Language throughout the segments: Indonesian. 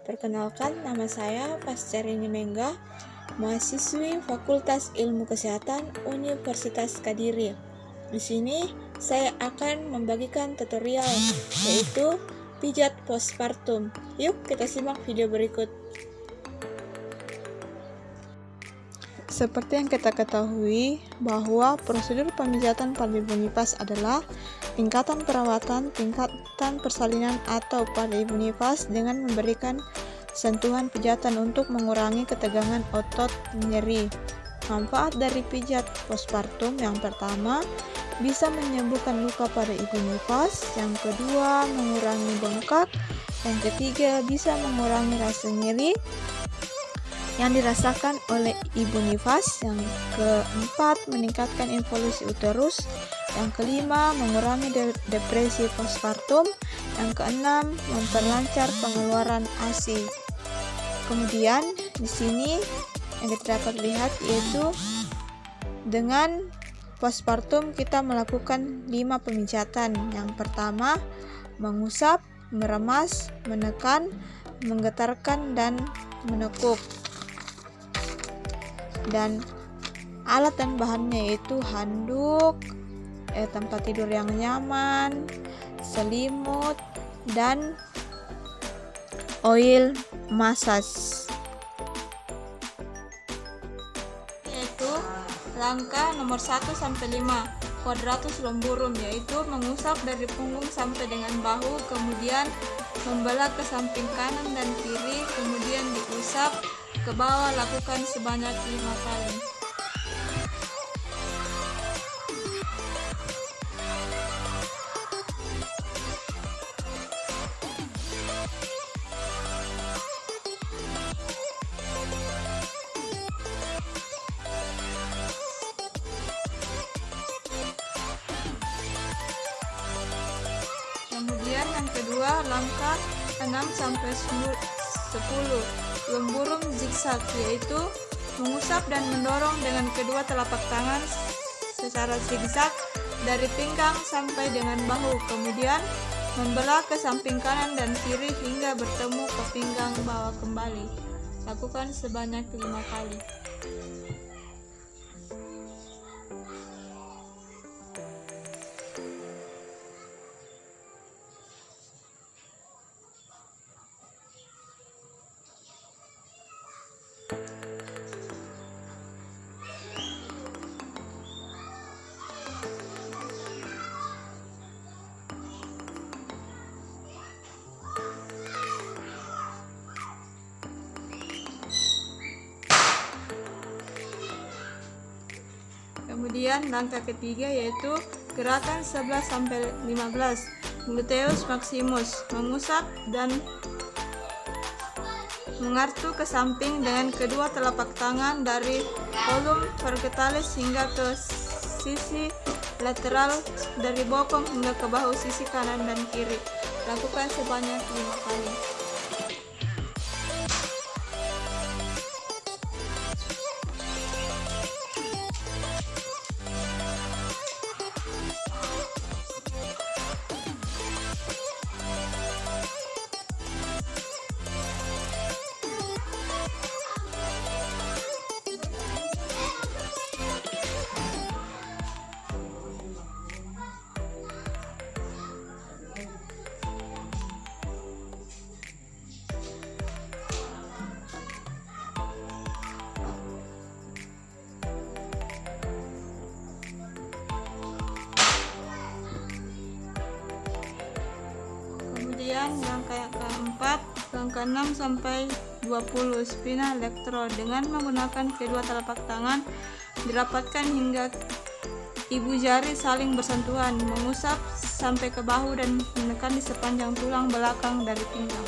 Perkenalkan, nama saya Pascarini Mengga, mahasiswi Fakultas Ilmu Kesehatan Universitas Kediri. Di sini saya akan membagikan tutorial, yaitu pijat postpartum. Yuk kita simak video berikut. Seperti yang kita ketahui bahwa prosedur pemijatan pada ibu nifas adalah tingkatan perawatan, tingkatan persalinan atau pada ibu nifas dengan memberikan sentuhan pijatan untuk mengurangi ketegangan otot nyeri. Manfaat dari pijat postpartum yang pertama, bisa menyembuhkan luka pada ibu nifas, yang kedua mengurangi bengkak, yang ketiga bisa mengurangi rasa nyeri yang dirasakan oleh ibu nifas, yang keempat meningkatkan involusi uterus, yang kelima mengurangi depresi postpartum, yang keenam memperlancar pengeluaran ASI. Kemudian di sini yang kita dapat lihat yaitu dengan postpartum kita melakukan 5 pemijatan. Yang pertama mengusap, meremas, menekan, menggetarkan dan menekuk. Dan alat dan bahannya yaitu handuk, tempat tidur yang nyaman, selimut, dan oil massage. Yaitu langkah nomor 1 sampai 5, quadratus lumborum, yaitu mengusap dari punggung sampai dengan bahu, kemudian membelah ke samping kanan dan kiri, kemudian diusap ke bawah, lakukan sebanyak 5 kali. Kemudian yang kedua, langkah 6 sampai 10, lumborum zigzag, yaitu mengusap dan mendorong dengan kedua telapak tangan secara zigzag dari pinggang sampai dengan bahu, kemudian membelah ke samping kanan dan kiri hingga bertemu ke pinggang bawah kembali. Lakukan sebanyak 5 kali. Kemudian langkah ketiga yaitu gerakan 11 sampai 15, gluteus maximus, mengusap dan mengartu ke samping dengan kedua telapak tangan dari kolum vertebralis hingga ke sisi lateral, dari bokong hingga ke bahu sisi kanan dan kiri. Lakukan sebanyak 5 kali. Kemudian langkah keempat, langkah 6 sampai 20, spina elektro, dengan menggunakan kedua telapak tangan dirapatkan hingga ibu jari saling bersentuhan, mengusap sampai ke bahu dan menekan di sepanjang tulang belakang dari pinggang.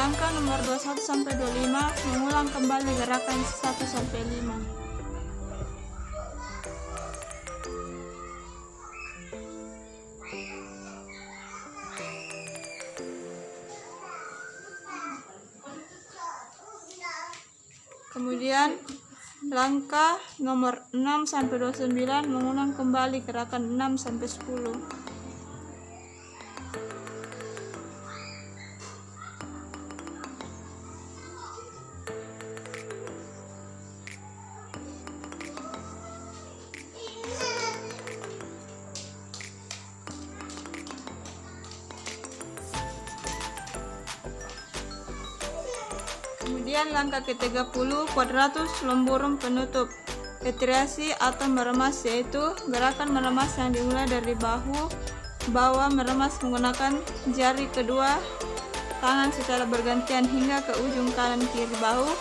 Langkah nomor 21 sampai 25, mengulang kembali gerakan 1 sampai 5. Kemudian langkah nomor 6 sampai 29, mengulang kembali gerakan 6 sampai 10. Kemudian langkah ke-30, quadratus lumborum penutup retirasi atau meremas, yaitu gerakan meremas yang dimulai dari bahu bawah meremas menggunakan jari kedua tangan secara bergantian hingga ke ujung kanan kiri bahu,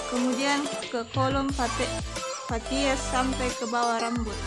kemudian ke kolom faties sampai ke bawah rambut.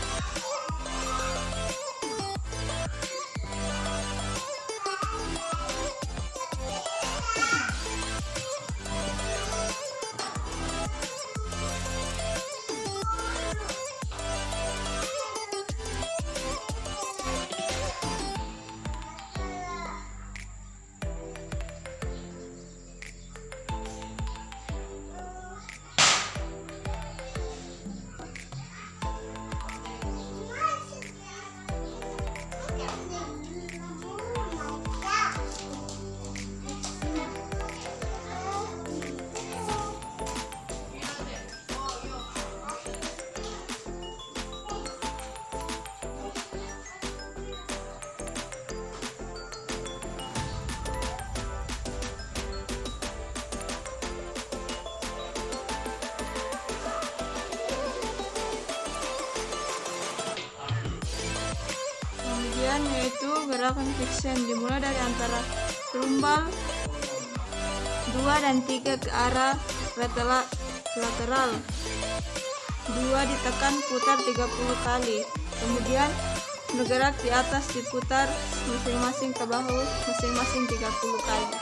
Yaitu gerakan fiction dimulai dari antara tumbal 2 dan 3 ke arah lateral, 2 ditekan putar 30 kali, kemudian bergerak di atas diputar masing-masing ke bahu masing-masing 30 kali.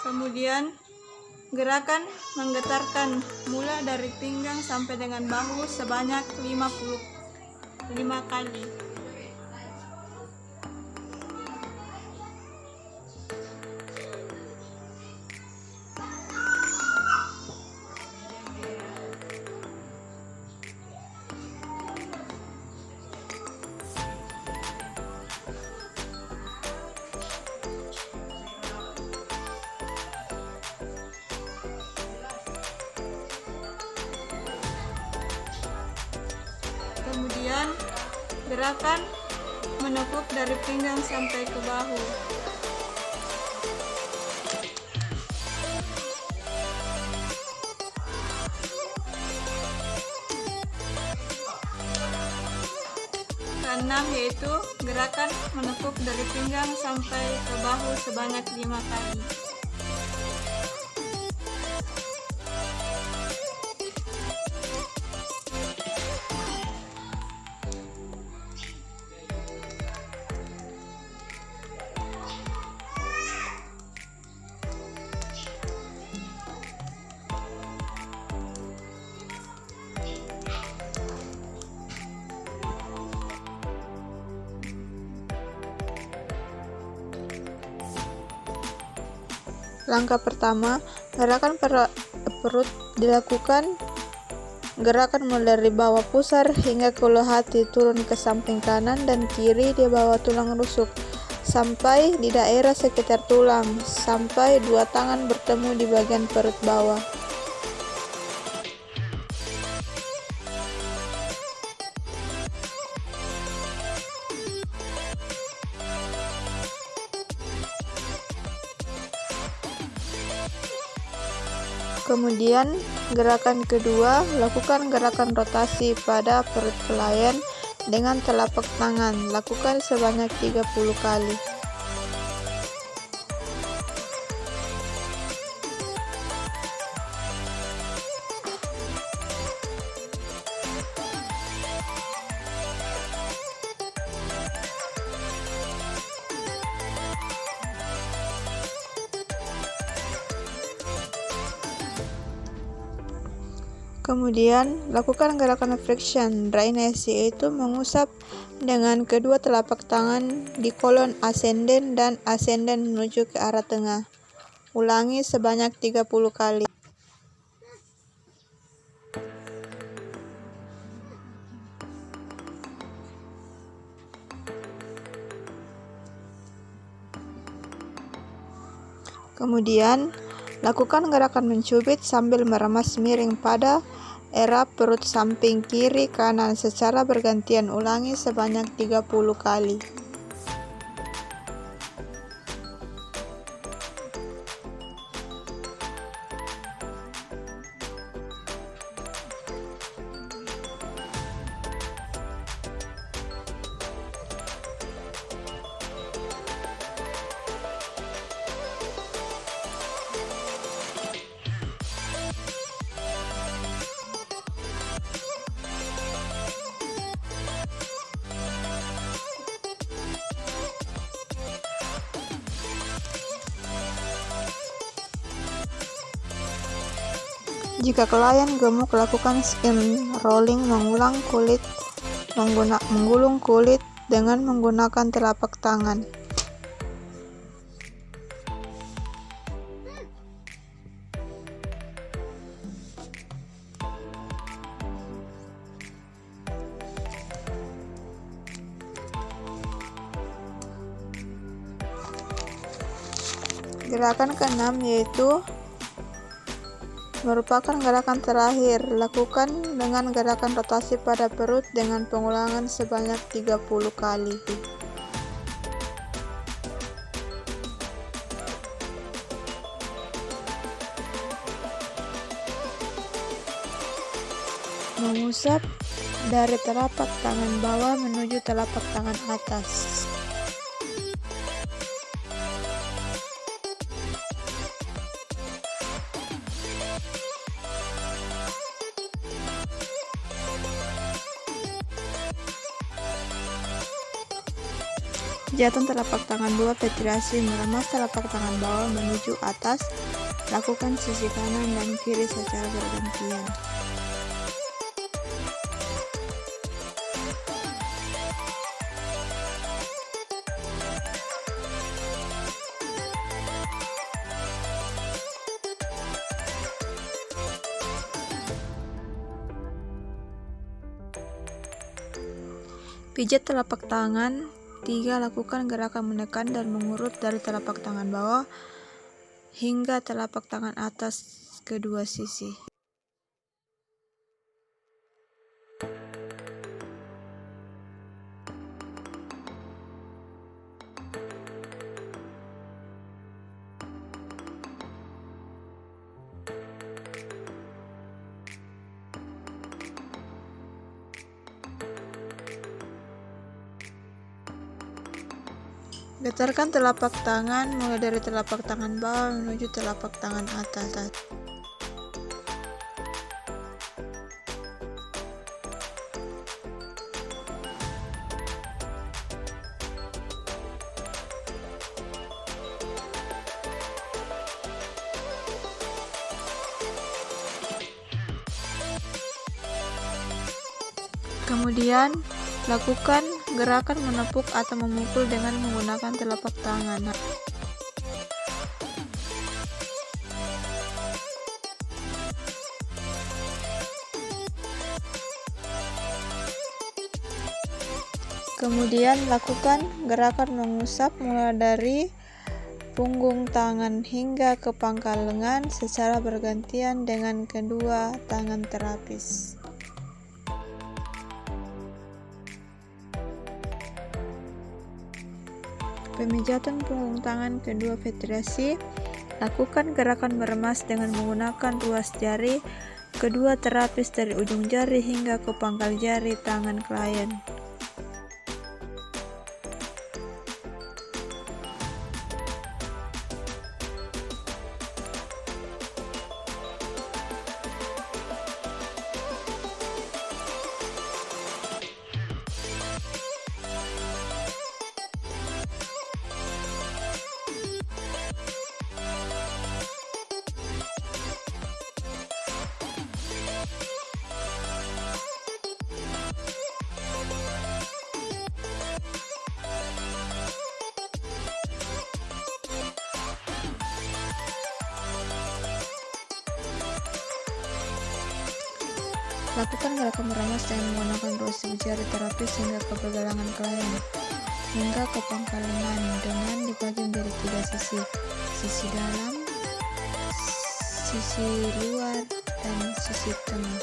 Kemudian gerakan menggetarkan mulai dari pinggang sampai dengan bahu sebanyak 55 kali. Kemudian gerakan menekuk dari pinggang sampai ke bahu. Keenam yaitu gerakan menekuk dari pinggang sampai ke bahu sebanyak 5 kali. Langkah pertama, gerakan perut dilakukan. Gerakan mulai dari bawah pusar hingga ke ulu hati, turun ke samping kanan dan kiri di bawah tulang rusuk sampai di daerah sekitar tulang, sampai dua tangan bertemu di bagian perut bawah. Kemudian gerakan kedua, lakukan gerakan rotasi pada perut klien dengan telapak tangan. Lakukan sebanyak 30 kali. Kemudian, lakukan gerakan friction drainage, yaitu mengusap dengan kedua telapak tangan di kolon ascending dan ascending menuju ke arah tengah. Ulangi sebanyak 30 kali. Kemudian, lakukan gerakan mencubit sambil meremas miring pada era perut samping kiri kanan secara bergantian. Ulangi sebanyak 30 kali. Jika klien gemuk, lakukan skin rolling, menggulung kulit dengan menggunakan telapak tangan. Gerakan keenam yaitu merupakan gerakan terakhir. Lakukan dengan gerakan rotasi pada perut dengan pengulangan sebanyak 30 kali. Mengusap dari telapak tangan bawah menuju telapak tangan atas. Jatuh telapak tangan bawah, penetrasi, meremas telapak tangan bawah menuju atas. Lakukan sisi kanan dan kiri secara bergantian. Pijat telapak tangan. 3. Lakukan gerakan menekan dan mengurut dari telapak tangan bawah hingga telapak tangan atas kedua sisi. Getarkan telapak tangan mulai dari telapak tangan bawah menuju telapak tangan atas. Kemudian, lakukan gerakan menepuk atau memukul dengan menggunakan telapak tangan. Kemudian, lakukan gerakan mengusap mulai dari punggung tangan hingga ke pangkal lengan secara bergantian dengan kedua tangan terapis. Pemijatan punggung tangan kedua, penetrasi. Lakukan gerakan meremas dengan menggunakan ruas jari kedua terapis dari ujung jari hingga ke pangkal jari tangan klien. Lakukan gerakan meremas dengan menggunakan ruas jari terapis hingga ke pergelangan klien, hingga ke pangkal lengan dengan dibagi menjadi 3 sisi, sisi dalam, sisi luar, dan sisi tengah.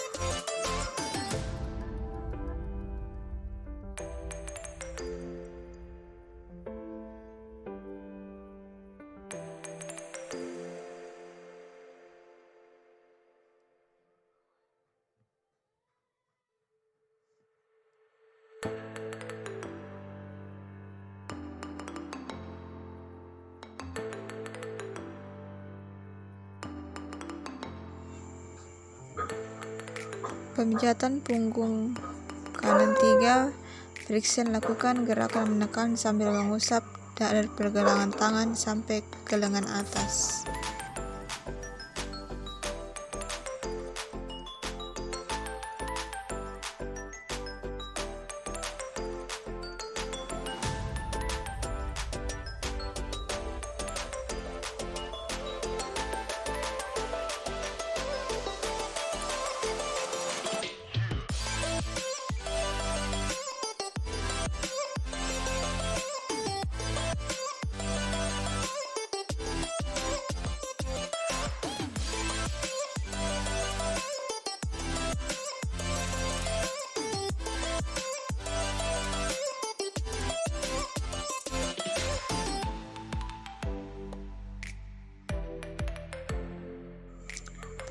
Pemijatan punggung kanan 3. Friction. Lakukan gerakan menekan sambil mengusap dari pergelangan tangan sampai ke lengan atas.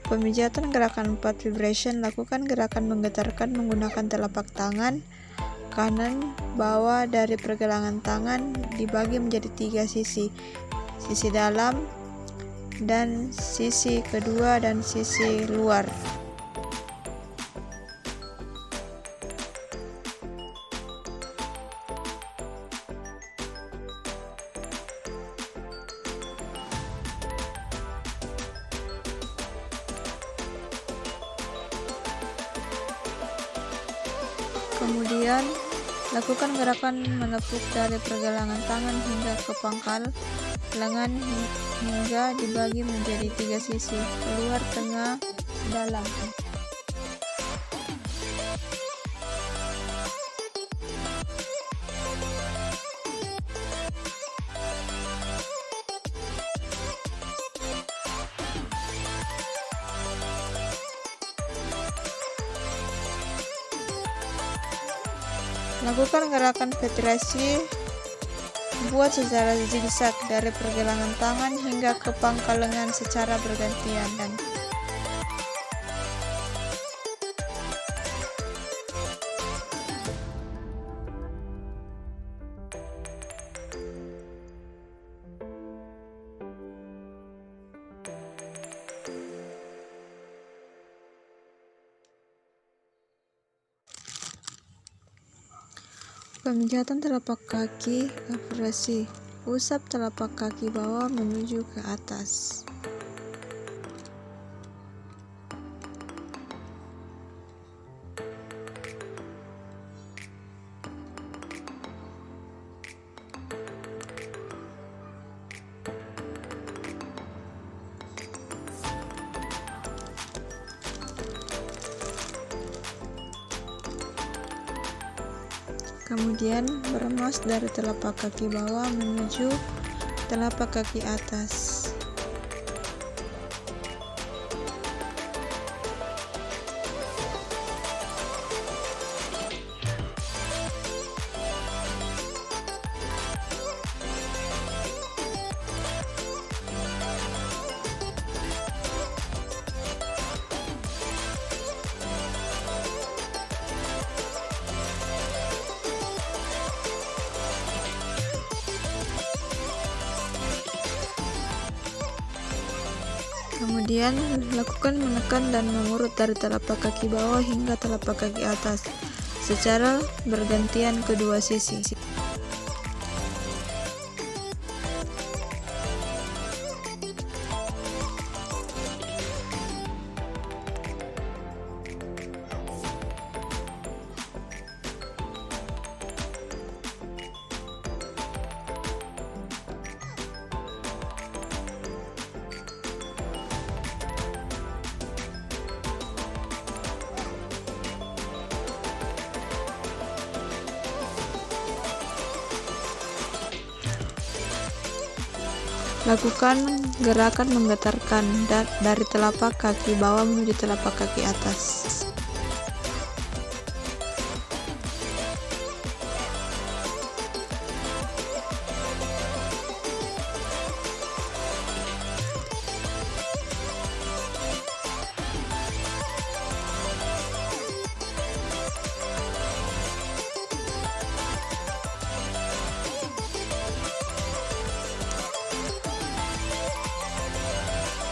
Pemijatan gerakan 4 vibration. Lakukan gerakan menggetarkan menggunakan telapak tangan kanan bawah dari pergelangan tangan dibagi menjadi 3 sisi, sisi dalam dan sisi kedua dan sisi luar. Kemudian, lakukan gerakan menepuk dari pergelangan tangan hingga ke pangkal lengan hingga dibagi menjadi 3 sisi, luar, tengah, dalam. Lakukan gerakan petirasi buat secara zigzag dari pergelangan tangan hingga ke pangkal lengan secara bergantian. Pemijatan telapak kaki aspirasi. Usap telapak kaki bawah menuju ke atas. Kemudian meremas dari telapak kaki bawah menuju telapak kaki atas. Kemudian lakukan menekan dan mengurut dari telapak kaki bawah hingga telapak kaki atas secara bergantian kedua sisi. Lakukan gerakan menggetarkan dari telapak kaki bawah menuju telapak kaki atas.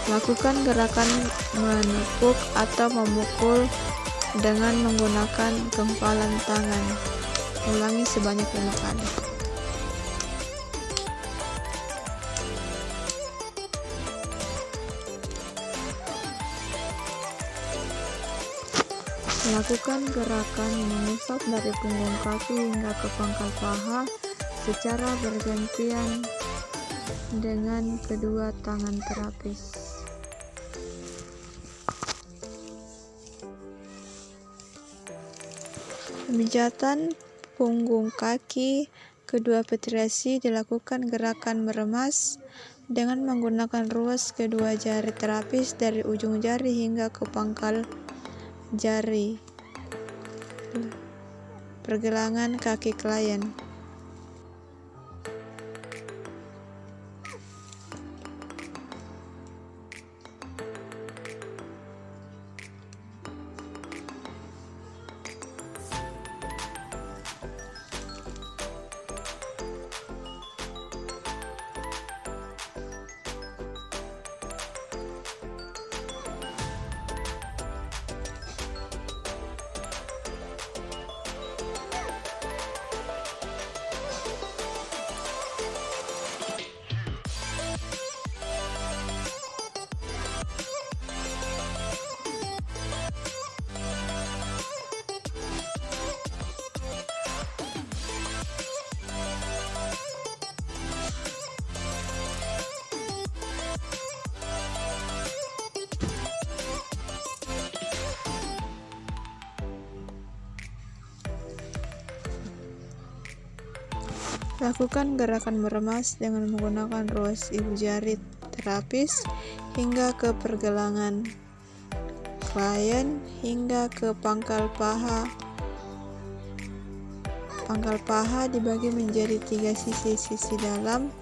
Lakukan gerakan menepuk atau memukul dengan menggunakan gempalan tangan. Ulangi sebanyak 5 kali. Lakukan gerakan mengusap dari punggung kaki hingga ke pangkal paha secara bergantian dengan kedua tangan terapis. Pemijatan punggung kaki kedua petirasi dilakukan gerakan meremas dengan menggunakan ruas kedua jari terapis dari ujung jari hingga ke pangkal jari. Pergelangan kaki klien. Lakukan gerakan meremas dengan menggunakan ruas ibu jari terapis hingga ke pergelangan klien hingga ke pangkal paha. Pangkal paha dibagi menjadi 3 sisi, sisi dalam,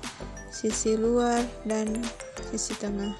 sisi luar, dan sisi tengah.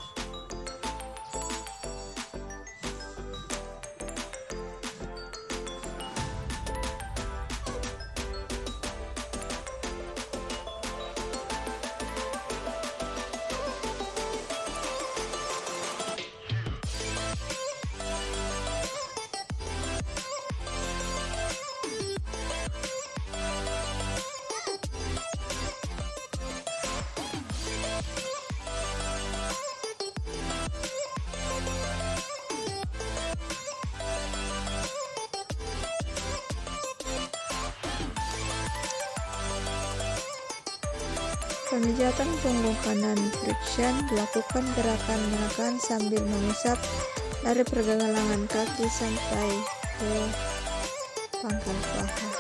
Pemijatan punggung kanan flexion dilakukan gerakan menekan sambil mengusap dari pergelangan kaki sampai ke pangkal paha.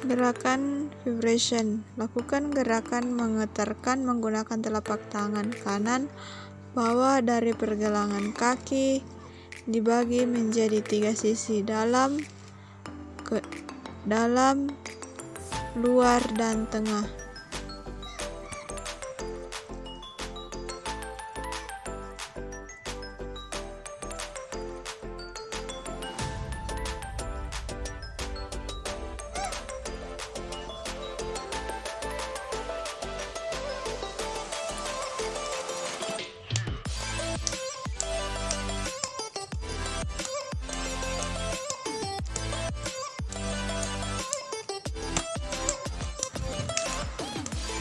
Gerakan vibration. Lakukan gerakan menggetarkan menggunakan telapak tangan kanan Bawah dari pergelangan kaki dibagi menjadi 3 sisi: dalam, luar, dan tengah.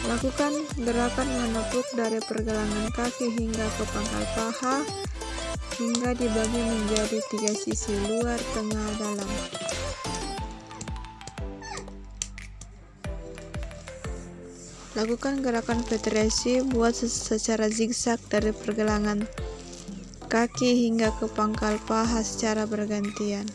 Lakukan gerakan menepuk dari pergelangan kaki hingga ke pangkal paha hingga dibagi menjadi 3 sisi: luar, tengah, dalam. Lakukan gerakan petresi buat secara zigzag dari pergelangan kaki hingga ke pangkal paha secara bergantian.